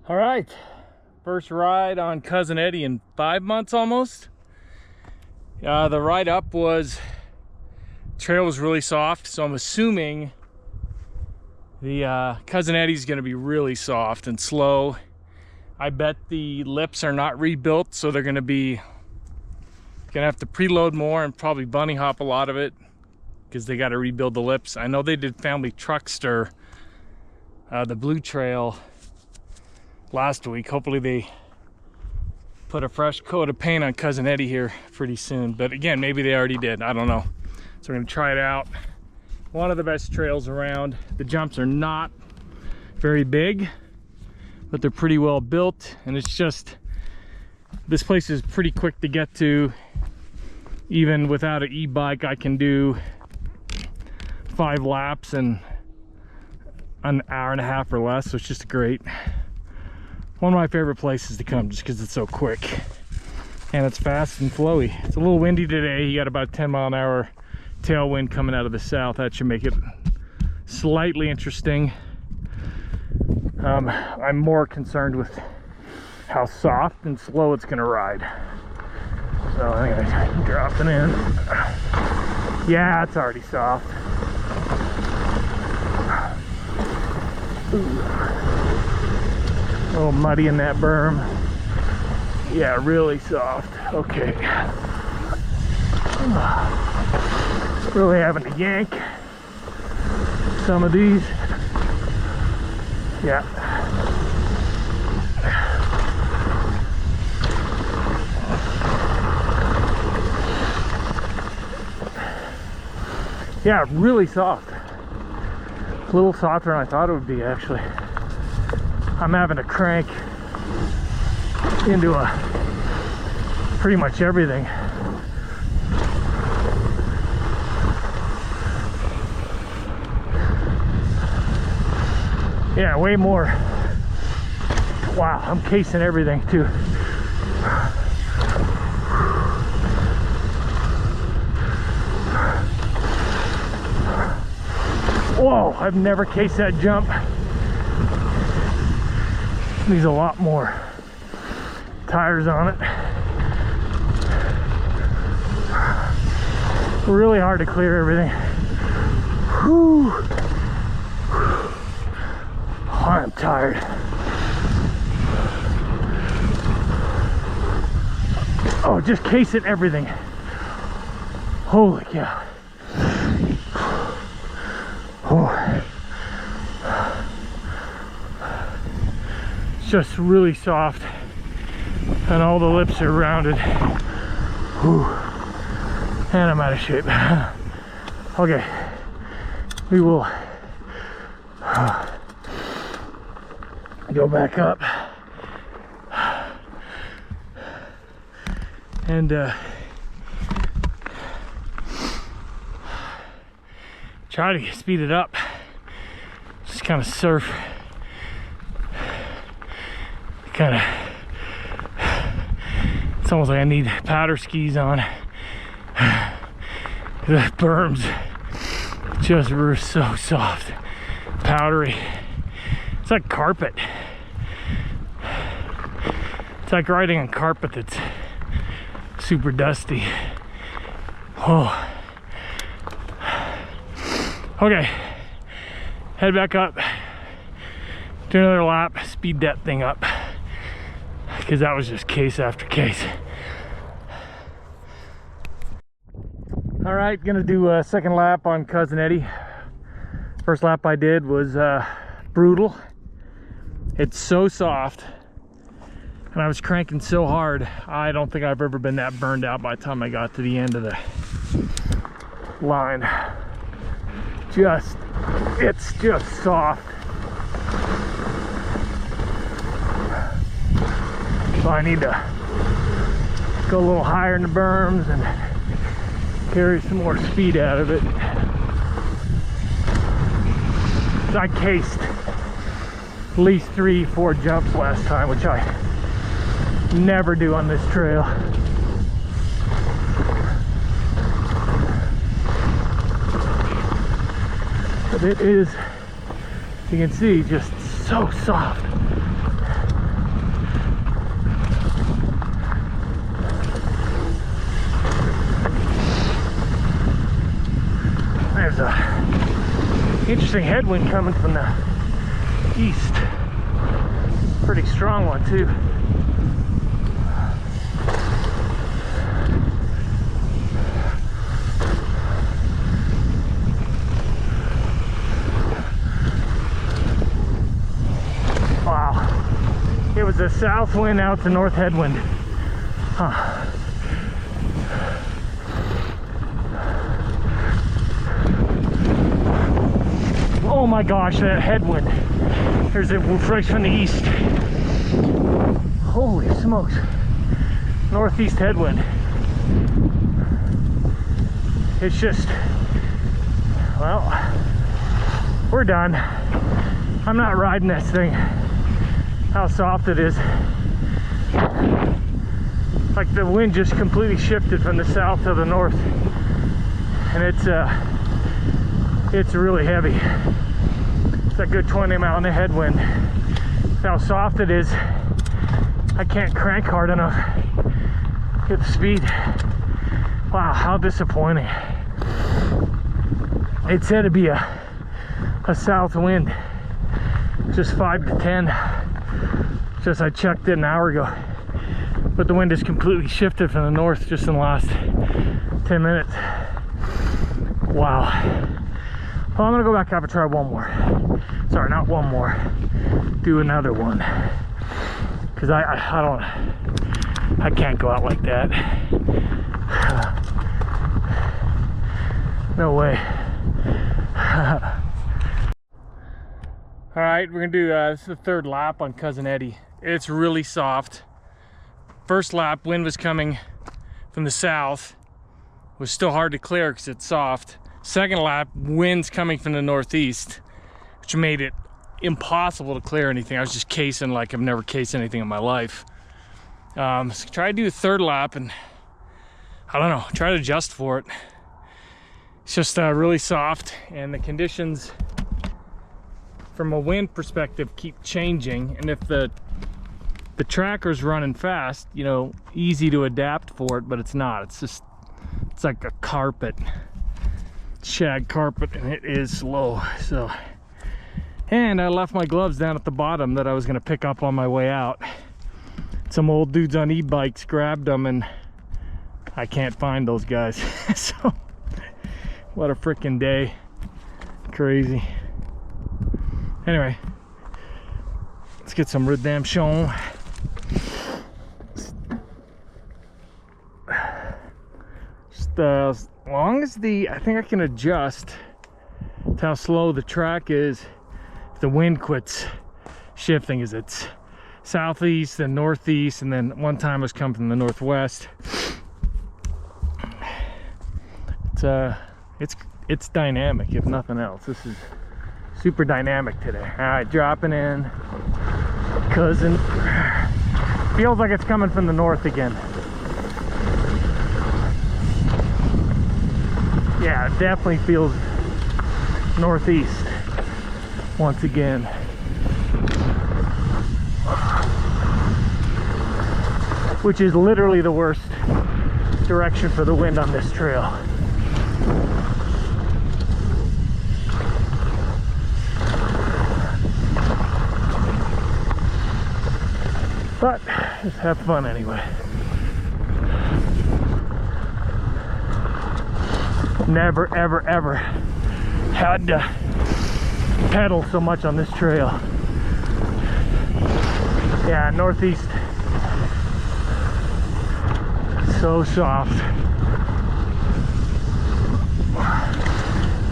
All right, first ride on Cousin Eddie in 5 months almost. The ride up trail was really soft, so I'm assuming the Cousin Eddie's gonna be really soft and slow. I bet the lips are not rebuilt, so they're gonna have to preload more and probably bunny hop a lot of it because they got to rebuild the lips. I know they did Family Truckster, the Blue Trail, last week. Hopefully they put a fresh coat of paint on Cousin Eddie here pretty soon, but again, maybe they already did, I don't know. So we're gonna try it out. One of the best trails around. The jumps are not very big, but they're pretty well built, and it's just, this place is pretty quick to get to. Even without an e-bike, I can do 5 laps in an hour and a half or less, so it's just great. One of my favorite places to come just because it's so quick and it's fast and flowy. It's a little windy today. You got about 10-mile-an-hour tailwind coming out of the south. That should make it slightly interesting. I'm more concerned with how soft and slow it's gonna ride. So I'm gonna drop it in. Yeah, it's already soft. A little muddy in that berm. Yeah, really soft. Okay. Really having to yank some of these. Yeah. Yeah, really soft. A little softer than I thought it would be, actually. I'm having to crank into pretty much everything. Yeah, way more. Wow, I'm casing everything too. Whoa, I've never cased that jump. Needs a lot more tires on it. Really hard to clear everything. Whew. I'm tired. Oh, just casing everything. Holy cow. Oh. It's just really soft and all the lips are rounded. Whew. And I'm out of shape. Okay, we will go back up and try to speed it up. Just kind of surf, kind of, it's almost like I need powder skis on. The berms just were so soft, powdery. It's like carpet. It's like riding on carpet that's super dusty. Oh. Okay, head back up, do another lap, speed that thing up, because that was just case after case. All right, gonna do a second lap on Cousin Eddie. First lap I did was brutal. It's so soft, and I was cranking so hard. I don't think I've ever been that burned out by the time I got to the end of the line. It's just soft. So I need to go a little higher in the berms and carry some more speed out of it. I cased at least 3-4 jumps last time, which I never do on this trail. But it is, you can see, just so soft. there's a interesting headwind coming from the east. Pretty strong one too. Wow. It was a south wind, now it's a north headwind. Huh. Oh my gosh, that headwind. There's a fresh from the east. Holy smokes. Northeast headwind. It's just, well, we're done. I'm not riding this thing. How soft it is. Like the wind just completely shifted from the south to the north. And it's really heavy. It's a good 20 mile an hour headwind. How soft it is. I can't crank hard enough. Get the speed. Wow, how disappointing. It said to be a south wind. Just 5 to 10. Just I checked it an hour ago. But the wind has completely shifted from the north just in the last 10 minutes. Wow. Well, I'm gonna go back up and try one more. Sorry, not one more. Do another one. Cause I can't go out like that. No way. All right, we're gonna do this is the third lap on Cousin Eddie. It's really soft. First lap, wind was coming from the south. It was still hard to clear because it's soft. Second lap, wind's coming from the northeast, which made it impossible to clear anything. I was just casing like I've never cased anything in my life. So try to do a third lap and I don't know, try to adjust for it. It's just really soft, and the conditions from a wind perspective keep changing, and if the tracker's running fast, you know, easy to adapt for it, but it's not. It's like a carpet, shag carpet, and it is slow. So, and I left my gloves down at the bottom that I was gonna pick up on my way out. Some old dudes on e-bikes grabbed them, and I can't find those guys. So what a freaking day. Crazy. Anyway, let's get some redemption. Just as long as I think I can adjust to how slow the track is if the wind quits shifting, as it's southeast and northeast, and then one time was coming from the northwest. It's dynamic, if nothing else. This is super dynamic today. All right, dropping in. Cousin. Feels like it's coming from the north again. Yeah, it definitely feels northeast once again. Which is literally the worst direction for the wind on this trail. But just have fun anyway. Never, ever, ever had to pedal so much on this trail. Yeah, northeast. So soft.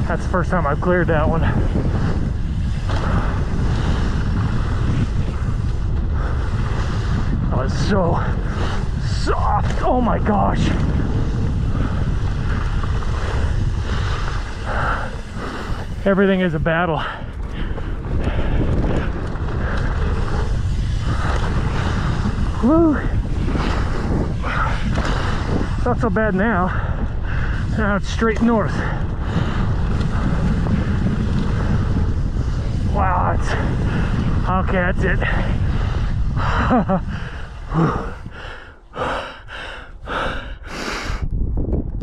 That's the first time I've cleared that one. That was so soft. Oh my gosh. Everything is a battle. Woo. Not so bad now. Now it's straight north. Wow, okay, that's it.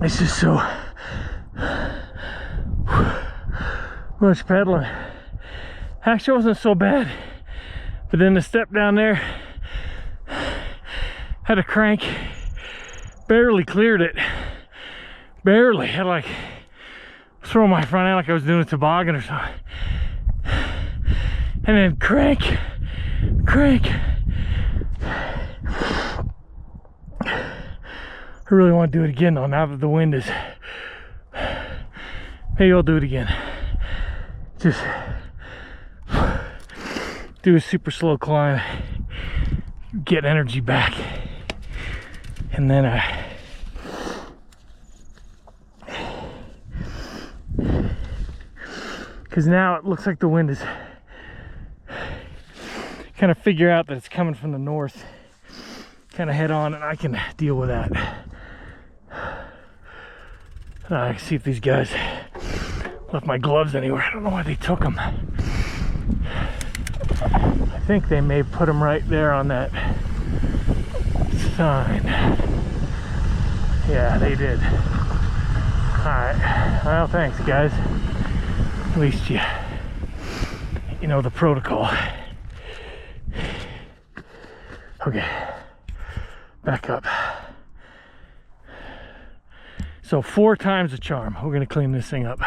It's just so much pedaling. Actually, it wasn't so bad. But then the step down there, had a crank, barely cleared it. Barely. Had like throw my front end like I was doing a toboggan or something. And then crank. I really want to do it again though, now that the wind is. Maybe I'll do it again. Just do a super slow climb, get energy back, and then because now it looks like the wind is kind of figure out that it's coming from the north, kind of head on, and I can deal with that. I can see if these guys left my gloves anywhere. I don't know why they took them. I think they may put them right there on that sign. Yeah, they did. Alright, well, thanks guys. At least you know the protocol. Okay, back up. So 4 times the charm. We're gonna clean this thing up.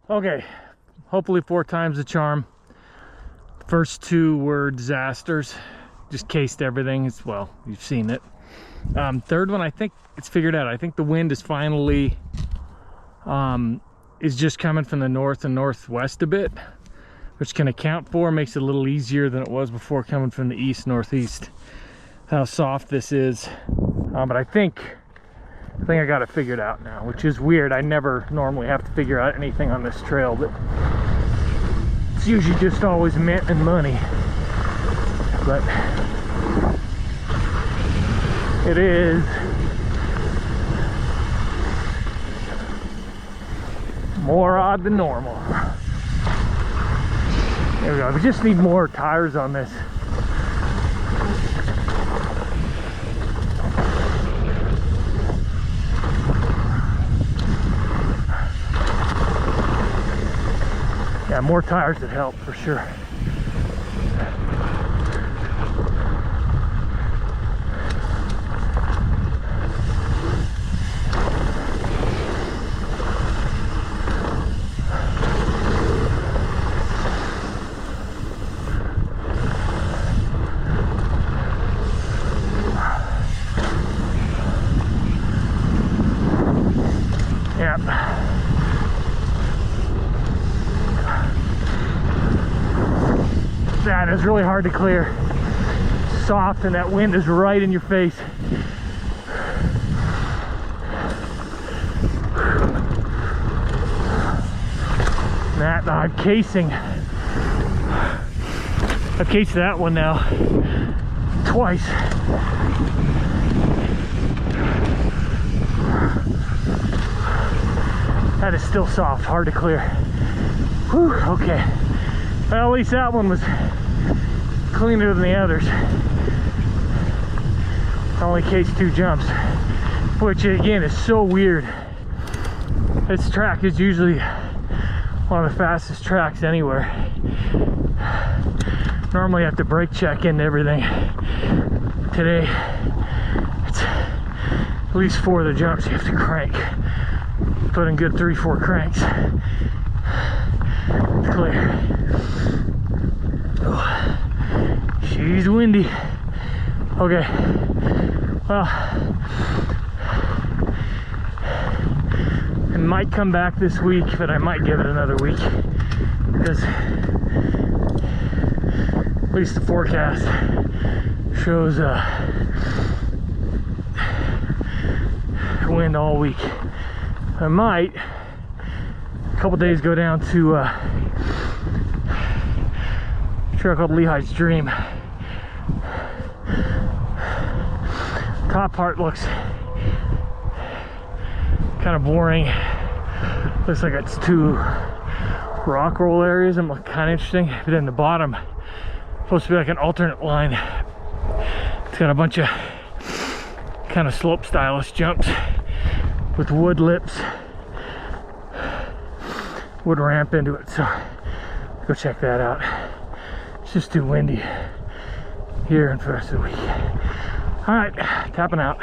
Okay, hopefully 4 times the charm. First 2 were disasters. Just cased everything. It's, well, you've seen it. Third one, I think it's figured out. I think the wind is finally is just coming from the north and northwest a bit, which can account for, makes it a little easier than it was before coming from the east northeast. How soft this is, but I think I got it figured out now, which is weird. I never normally have to figure out anything on this trail, but it's usually just always mint and money. But it is more odd than normal. There we go. We just need more tires on this. Yeah, more tires would help for sure. That is really hard to clear. Soft, and that wind is right in your face. That I'm casing. I've cased that one now twice. That is still soft, hard to clear. Whew, okay. Well, at least that one was cleaner than the others. I only cased 2 jumps, which again is so weird. This track is usually one of the fastest tracks anywhere. Normally I have to brake check into everything. Today, it's at least 4 of the jumps you have to crank. Put in good 3-4 cranks. It's clear. Oh, she's windy. Okay. Well, I might come back this week, but I might give it another week because at least the forecast shows wind all week. I might a couple days go down to a trail called Lehigh's Dream. Top part looks kind of boring. Looks like it's 2 rock roll areas. I'm kind of interesting. But then the bottom supposed to be like an alternate line. It's got a bunch of kind of slope stylish jumps with wood lips. would ramp into it. So go check that out. It's just too windy here and for the rest of the week. All right, tapping out.